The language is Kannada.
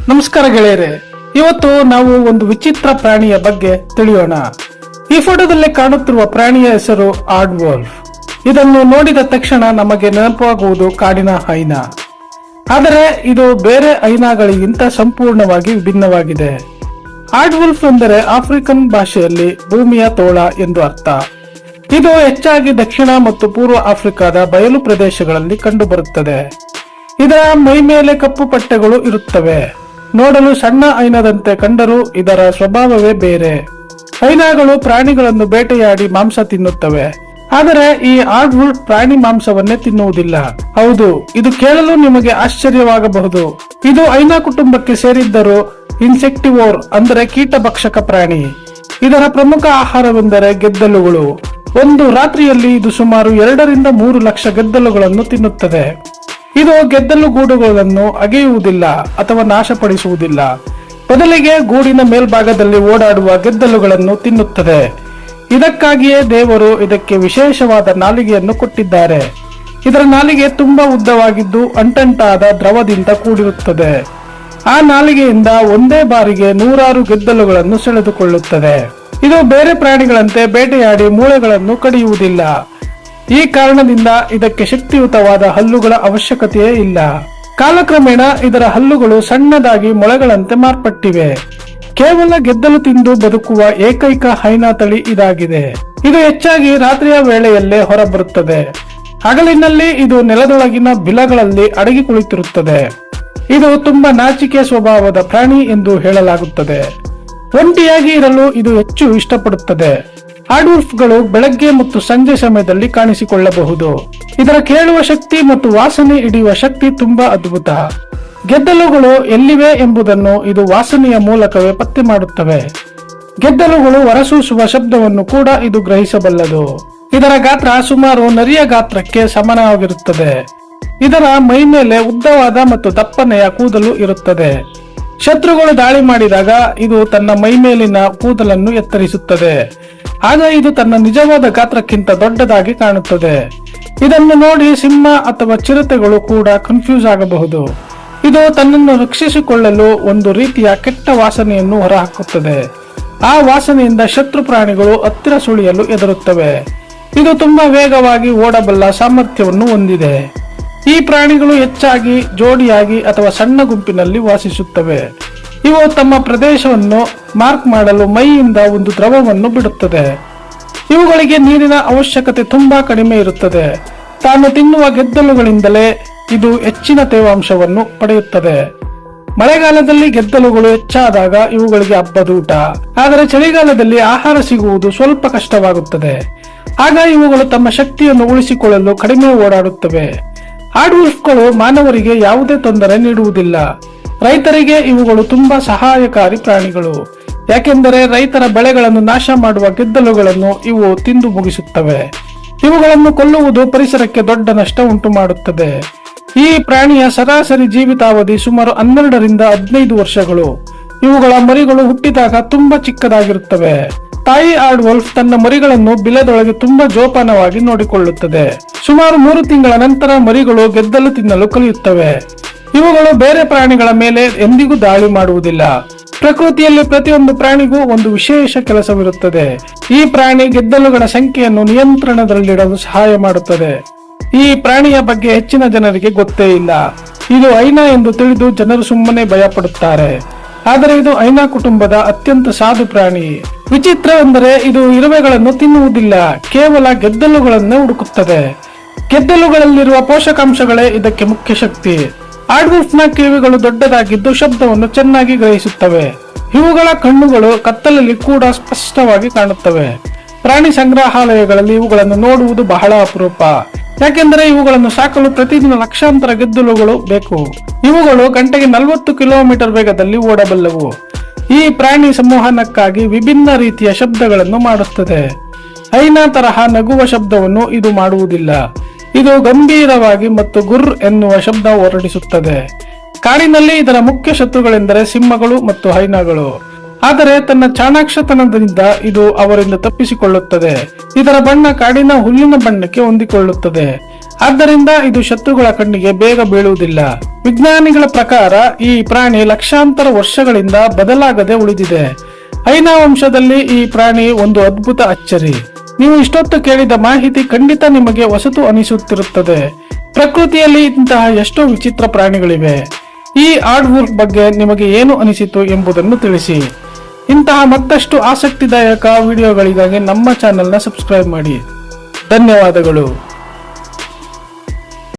ನಮಸ್ಕಾರ ಗೆಳೆಯರೆ, ಇವತ್ತು ನಾವು ಒಂದು ವಿಚಿತ್ರ ಪ್ರಾಣಿಯ ಬಗ್ಗೆ ತಿಳಿಯೋಣ. ಈ ಫೋಟೋದಲ್ಲಿ ಕಾಣುತ್ತಿರುವ ಪ್ರಾಣಿಯ ಹೆಸರು ಆಡ್ ವೋಲ್ಫ್. ಇದನ್ನು ನೋಡಿದ ತಕ್ಷಣ ನಮಗೆ ನೆನಪಾಗುವುದು ಕಾಡಿನ ಹೈನಾ. ಆದರೆ ಇದು ಬೇರೆ ಹೈನಾಗಳಿಗಿಂತ ಸಂಪೂರ್ಣವಾಗಿ ವಿಭಿನ್ನವಾಗಿದೆ. ಆಡ್ ವೋಲ್ಫ್ ಎಂದರೆ ಆಫ್ರಿಕನ್ ಭಾಷೆಯಲ್ಲಿ ಭೂಮಿಯ ತೋಳ ಎಂದು ಅರ್ಥ. ಇದು ಹೆಚ್ಚಾಗಿ ದಕ್ಷಿಣ ಮತ್ತು ಪೂರ್ವ ಆಫ್ರಿಕಾದ ಬಯಲು ಪ್ರದೇಶಗಳಲ್ಲಿ ಕಂಡುಬರುತ್ತದೆ. ಇದರ ಮೈ ಮೇಲೆ ಕಪ್ಪು ಪಟ್ಟೆಗಳು ಇರುತ್ತವೆ. ನೋಡಲು ಸಣ್ಣ ಹೈನದಂತೆ ಕಂಡರೂ ಇದರ ಸ್ವಭಾವವೇ ಬೇರೆ. ಹೈನಾಗಳು ಪ್ರಾಣಿಗಳನ್ನು ಬೇಟೆಯಾಡಿ ಮಾಂಸ ತಿನ್ನುತ್ತವೆ, ಆದರೆ ಈ ಆಡ್ ವೋಲ್ಫ್ ಪ್ರಾಣಿ ಮಾಂಸವನ್ನೇ ತಿನ್ನುವುದಿಲ್ಲ. ಹೌದು, ಇದು ಕೇಳಲು ನಿಮಗೆ ಆಶ್ಚರ್ಯವಾಗಬಹುದು. ಇದು ಹೈನಾ ಕುಟುಂಬಕ್ಕೆ ಸೇರಿದ್ದರೂ ಇನ್ಸೆಕ್ಟಿವೋರ್ ಅಂದರೆ ಕೀಟಭಕ್ಷಕ ಪ್ರಾಣಿ. ಇದರ ಪ್ರಮುಖ ಆಹಾರವೆಂದರೆ ಗೆದ್ದಲುಗಳು. ಒಂದು ರಾತ್ರಿಯಲ್ಲಿ ಇದು ಸುಮಾರು 2 ರಿಂದ 3 ಲಕ್ಷ ಗೆದ್ದಲುಗಳನ್ನು ತಿನ್ನುತ್ತದೆ. ಇದು ಗೆದ್ದಲು ಗೂಡುಗಳನ್ನು ಅಗೆಯುವುದಿಲ್ಲ ಅಥವಾ ನಾಶಪಡಿಸುವುದಿಲ್ಲ. ಬದಲಿಗೆ ಗೂಡಿನ ಮೇಲ್ಭಾಗದಲ್ಲಿ ಓಡಾಡುವ ಗೆದ್ದಲುಗಳನ್ನು ತಿನ್ನುತ್ತದೆ. ಇದಕ್ಕಾಗಿಯೇ ದೇವರು ಇದಕ್ಕೆ ವಿಶೇಷವಾದ ನಾಲಿಗೆಯನ್ನು ಕೊಟ್ಟಿದ್ದಾರೆ. ಇದರ ನಾಲಿಗೆ ತುಂಬಾ ಉದ್ದವಾಗಿದ್ದು ಅಂಟಂಟಾದ ದ್ರವದಿಂದ ಕೂಡಿರುತ್ತದೆ. ಆ ನಾಲಿಗೆಯಿಂದ ಒಂದೇ ಬಾರಿಗೆ 100 ಗೆದ್ದಲುಗಳನ್ನು ಸೆಳೆದುಕೊಳ್ಳುತ್ತದೆ. ಇದು ಬೇರೆ ಪ್ರಾಣಿಗಳಂತೆ ಬೇಟೆಯಾಡಿ ಮೂಳೆಗಳನ್ನು ಕಡಿಯುವುದಿಲ್ಲ. ಈ ಕಾರಣದಿಂದ ಇದಕ್ಕೆ ಶಕ್ತಿಯುತವಾದ ಹಲ್ಲುಗಳ ಅವಶ್ಯಕತೆಯೇ ಇಲ್ಲ. ಕಾಲಕ್ರಮೇಣ ಇದರ ಹಲ್ಲುಗಳು ಸಣ್ಣದಾಗಿ ಮೊಳೆಗಳಂತೆ ಮಾರ್ಪಟ್ಟಿವೆ. ಕೇವಲ ಗೆದ್ದಲು ತಿಂದು ಬದುಕುವ ಏಕೈಕ ಹೈನಾ ತಳಿ ಇದಾಗಿದೆ. ಇದು ಹೆಚ್ಚಾಗಿ ರಾತ್ರಿಯ ವೇಳೆಯಲ್ಲೇ ಹೊರಬರುತ್ತದೆ. ಹಗಲಿನಲ್ಲಿ ಇದು ನೆಲದೊಳಗಿನ ಬಿಲಗಳಲ್ಲಿ ಅಡಗಿ ಕುಳಿತಿರುತ್ತದೆ. ಇದು ತುಂಬಾ ನಾಚಿಕೆ ಸ್ವಭಾವದ ಪ್ರಾಣಿ ಎಂದು ಹೇಳಲಾಗುತ್ತದೆ. ಒಂಟಿಯಾಗಿ ಇರಲು ಇದು ಹೆಚ್ಚು ಇಷ್ಟಪಡುತ್ತದೆ. ಆಡ್ ವೋಲ್ಫ್ಗಳು ಬೆಳಗ್ಗೆ ಮತ್ತು ಸಂಜೆ ಸಮಯದಲ್ಲಿ ಕಾಣಿಸಿಕೊಳ್ಳಬಹುದು. ಇದರ ಕೇಳುವ ಶಕ್ತಿ ಮತ್ತು ವಾಸನೆ ಹಿಡಿಯುವ ಶಕ್ತಿ ತುಂಬಾ ಅದ್ಭುತ. ಗೆದ್ದಲುಗಳು ಎಲ್ಲಿವೆ ಎಂಬುದನ್ನು ಇದು ವಾಸನೆಯ ಮೂಲಕವೇ ಪತ್ತೆ ಮಾಡುತ್ತವೆ. ಗೆದ್ದಲುಗಳು ಹೊರಸೂಸುವ ಶಬ್ದವನ್ನು ಕೂಡ ಇದು ಗ್ರಹಿಸಬಲ್ಲದು. ಇದರ ಗಾತ್ರ ಸುಮಾರು ನರಿಯ ಗಾತ್ರಕ್ಕೆ ಸಮಾನವಾಗಿರುತ್ತದೆ. ಇದರ ಮೈ ಮೇಲೆ ಉದ್ದವಾದ ಮತ್ತು ದಪ್ಪನೆಯ ಕೂದಲು ಇರುತ್ತದೆ. ಶತ್ರುಗಳು ದಾಳಿ ಮಾಡಿದಾಗ ಇದು ತನ್ನ ಮೈ ಮೇಲಿನ ಕೂದಲನ್ನು ಎತ್ತರಿಸುತ್ತದೆ. ಆಗ ಇದು ತನ್ನ ನಿಜವಾದ ಗಾತ್ರಕ್ಕಿಂತ ದೊಡ್ಡದಾಗಿ ಕಾಣುತ್ತದೆ. ಇದನ್ನು ನೋಡಿ ಸಿಂಹ ಅಥವಾ ಚಿರತೆಗಳು ಕೂಡ ಕನ್ಫ್ಯೂಸ್ ಆಗಬಹುದು. ಇದು ತನ್ನನ್ನು ರಕ್ಷಿಸಿಕೊಳ್ಳಲು ಒಂದು ರೀತಿಯ ಕೆಟ್ಟ ವಾಸನೆಯನ್ನು ಹೊರಹಾಕುತ್ತದೆ. ಆ ವಾಸನೆಯಿಂದ ಶತ್ರು ಪ್ರಾಣಿಗಳು ಹತ್ತಿರ ಸುಳಿಯಲು ಹೆದರುತ್ತವೆ. ಇದು ತುಂಬಾ ವೇಗವಾಗಿ ಓಡಬಲ್ಲ ಸಾಮರ್ಥ್ಯವನ್ನು ಹೊಂದಿದೆ. ಈ ಪ್ರಾಣಿಗಳು ಹೆಚ್ಚಾಗಿ ಜೋಡಿಯಾಗಿ ಅಥವಾ ಸಣ್ಣ ಗುಂಪಿನಲ್ಲಿ ವಾಸಿಸುತ್ತವೆ. ಇವು ತಮ್ಮ ಪ್ರದೇಶವನ್ನು ಮಾರ್ಕ್ ಮಾಡಲು ಮೈಯಿಂದ ಒಂದು ದ್ರವವನ್ನು ಬಿಡುತ್ತದೆ. ಇವುಗಳಿಗೆ ನೀರಿನ ಅವಶ್ಯಕತೆ ತುಂಬಾ ಕಡಿಮೆ ಇರುತ್ತದೆ. ತಾನು ತಿನ್ನುವ ಗೆದ್ದಲುಗಳಿಂದಲೇ ಇದು ಹೆಚ್ಚಿನ ತೇವಾಂಶವನ್ನು ಪಡೆಯುತ್ತದೆ. ಮಳೆಗಾಲದಲ್ಲಿ ಗೆದ್ದಲುಗಳು ಹೆಚ್ಚಾದಾಗ ಇವುಗಳಿಗೆ ಹಬ್ಬದೂಟ. ಆದರೆ ಚಳಿಗಾಲದಲ್ಲಿ ಆಹಾರ ಸಿಗುವುದು ಸ್ವಲ್ಪ ಕಷ್ಟವಾಗುತ್ತದೆ. ಆಗ ಇವುಗಳು ತಮ್ಮ ಶಕ್ತಿಯನ್ನು ಉಳಿಸಿಕೊಳ್ಳಲು ಕಡಿಮೆ ಓಡಾಡುತ್ತವೆ. ಆಡ್ ವೋಲ್ಫ್ಗಳು ಮಾನವರಿಗೆ ಯಾವುದೇ ತೊಂದರೆ ನೀಡುವುದಿಲ್ಲ. ರೈತರಿಗೆ ಇವುಗಳು ತುಂಬಾ ಸಹಾಯಕಾರಿ ಪ್ರಾಣಿಗಳು. ಯಾಕೆಂದರೆ ರೈತರ ಬೆಳೆಗಳನ್ನು ನಾಶ ಮಾಡುವ ಗೆದ್ದಲುಗಳನ್ನು ಇವು ತಿಂದು ಮುಗಿಸುತ್ತವೆ. ಇವುಗಳನ್ನು ಕೊಲ್ಲುವುದು ಪರಿಸರಕ್ಕೆ ದೊಡ್ಡ ನಷ್ಟ ಉಂಟು ಮಾಡುತ್ತದೆ. ಈ ಪ್ರಾಣಿಯ ಸರಾಸರಿ ಜೀವಿತಾವಧಿ ಸುಮಾರು 12 ರಿಂದ 15 ವರ್ಷಗಳು. ಇವುಗಳ ಮರಿಗಳು ಹುಟ್ಟಿದಾಗ ತುಂಬಾ ಚಿಕ್ಕದಾಗಿರುತ್ತವೆ. ತಾಯಿ ಆಡ್ ವೋಲ್ಫ್ ತನ್ನ ಮರಿಗಳನ್ನು ಬಿಲದೊಳಗೆ ತುಂಬಾ ಜೋಪಾನವಾಗಿ ನೋಡಿಕೊಳ್ಳುತ್ತದೆ. ಸುಮಾರು 3 ತಿಂಗಳ ನಂತರ ಮರಿಗಳು ಗೆದ್ದಲು ತಿನ್ನಲು ಕಲಿಯುತ್ತವೆ. ಇವುಗಳು ಬೇರೆ ಪ್ರಾಣಿಗಳ ಮೇಲೆ ಎಂದಿಗೂ ದಾಳಿ ಮಾಡುವುದಿಲ್ಲ. ಪ್ರಕೃತಿಯಲ್ಲಿ ಪ್ರತಿಯೊಂದು ಪ್ರಾಣಿಗೂ ಒಂದು ವಿಶೇಷ ಕೆಲಸವಿರುತ್ತದೆ. ಈ ಪ್ರಾಣಿ ಗೆದ್ದಲುಗಳ ಸಂಖ್ಯೆಯನ್ನು ನಿಯಂತ್ರಣದಲ್ಲಿಡಲು ಸಹಾಯ ಮಾಡುತ್ತದೆ. ಈ ಪ್ರಾಣಿಯ ಬಗ್ಗೆ ಹೆಚ್ಚಿನ ಜನರಿಗೆ ಗೊತ್ತೇ ಇಲ್ಲ. ಇದು ಹೈನಾ ಎಂದು ತಿಳಿದು ಜನರು ಸುಮ್ಮನೆ ಭಯ ಪಡುತ್ತಾರೆ. ಆದರೆ ಇದು ಹೈನಾ ಕುಟುಂಬದ ಅತ್ಯಂತ ಸಾಧು ಪ್ರಾಣಿ. ವಿಚಿತ್ರವೆಂದರೆ ಇದು ಇರುವೆಗಳನ್ನು ತಿನ್ನುವುದಿಲ್ಲ, ಕೇವಲ ಗೆದ್ದಲುಗಳನ್ನೇ ಹುಡುಕುತ್ತದೆ. ಗೆದ್ದಲುಗಳಲ್ಲಿರುವ ಪೋಷಕಾಂಶಗಳೇ ಇದಕ್ಕೆ ಮುಖ್ಯ ಶಕ್ತಿ. ಆಡ್ ವೋಲ್ಫ್ನ ಕಿವಿಗಳು ದೊಡ್ಡದಾಗಿದ್ದು ಶಬ್ದವನ್ನು ಚೆನ್ನಾಗಿ ಗ್ರಹಿಸುತ್ತವೆ. ಇವುಗಳ ಕಣ್ಣುಗಳು ಕತ್ತಲಲ್ಲಿ ಕೂಡ ಸ್ಪಷ್ಟವಾಗಿ ಕಾಣುತ್ತವೆ. ಪ್ರಾಣಿ ಸಂಗ್ರಹಾಲಯಗಳಲ್ಲಿ ಇವುಗಳನ್ನು ನೋಡುವುದು ಬಹಳ ಅಪರೂಪ. ಯಾಕೆಂದರೆ ಇವುಗಳನ್ನು ಸಾಕಲು ಪ್ರತಿದಿನ ಲಕ್ಷಾಂತರ ಗೆದ್ದಲುಗಳು ಬೇಕು. ಇವುಗಳು ಗಂಟೆಗೆ 40 ಕಿಲೋಮೀಟರ್ ವೇಗದಲ್ಲಿ ಓಡಬಲ್ಲವು. ಈ ಪ್ರಾಣಿ ಸಂವಹನಕ್ಕಾಗಿ ವಿಭಿನ್ನ ರೀತಿಯ ಶಬ್ದಗಳನ್ನು ಮಾಡುತ್ತದೆ. ಹೈನಾ ತರಹ ನಗುವ ಶಬ್ದವನ್ನು ಇದು ಮಾಡುವುದಿಲ್ಲ. ಇದು ಗಂಭೀರವಾಗಿ ಮತ್ತು ಗುರ್ ಎನ್ನುವ ಶಬ್ದ ಹೊರಡಿಸುತ್ತದೆ. ಕಾಡಿನಲ್ಲಿ ಇದರ ಮುಖ್ಯ ಶತ್ರುಗಳೆಂದರೆ ಸಿಂಹಗಳು ಮತ್ತು ಹೈನಾಗಳು. ಆದರೆ ತನ್ನ ಚಾಣಾಕ್ಷತನದಿಂದ ಇದು ಅವರಿಂದ ತಪ್ಪಿಸಿಕೊಳ್ಳುತ್ತದೆ. ಇದರ ಬಣ್ಣ ಕಾಡಿನ ಹುಲ್ಲಿನ ಬಣ್ಣಕ್ಕೆ ಹೊಂದಿಕೊಳ್ಳುತ್ತದೆ. ಆದ್ದರಿಂದ ಇದು ಶತ್ರುಗಳ ಕಣ್ಣಿಗೆ ಬೇಗ ಬೀಳುವುದಿಲ್ಲ. ವಿಜ್ಞಾನಿಗಳ ಪ್ರಕಾರ ಈ ಪ್ರಾಣಿ ಲಕ್ಷಾಂತರ ವರ್ಷಗಳಿಂದ ಬದಲಾಗದೆ ಉಳಿದಿದೆ. ಹೈನಾ ವಂಶದಲ್ಲಿ ಈ ಪ್ರಾಣಿ ಒಂದು ಅದ್ಭುತ ಅಚ್ಚರಿ. ನೀವು ಇಷ್ಟೊತ್ತು ಕೇಳಿದ ಮಾಹಿತಿ ಖಂಡಿತ ನಿಮಗೆ ಹೊಸತು ಅನಿಸುತ್ತಿರುತ್ತದೆ. ಪ್ರಕೃತಿಯಲ್ಲಿ ಇಂತಹ ಎಷ್ಟೋ ವಿಚಿತ್ರ ಪ್ರಾಣಿಗಳಿವೆ. ಈ ಆಡ್ ವುಲ್ಫ್ ಬಗ್ಗೆ ನಿಮಗೆ ಏನು ಅನಿಸಿತು ಎಂಬುದನ್ನು ತಿಳಿಸಿ. ಇಂತಹ ಮತ್ತಷ್ಟು ಆಸಕ್ತಿದಾಯಕ ವಿಡಿಯೋಗಳಿಗಾಗಿ ನಮ್ಮ ಚಾನೆಲ್ನ ಸಬ್ಸ್ಕ್ರೈಬ್ ಮಾಡಿ. ಧನ್ಯವಾದಗಳು.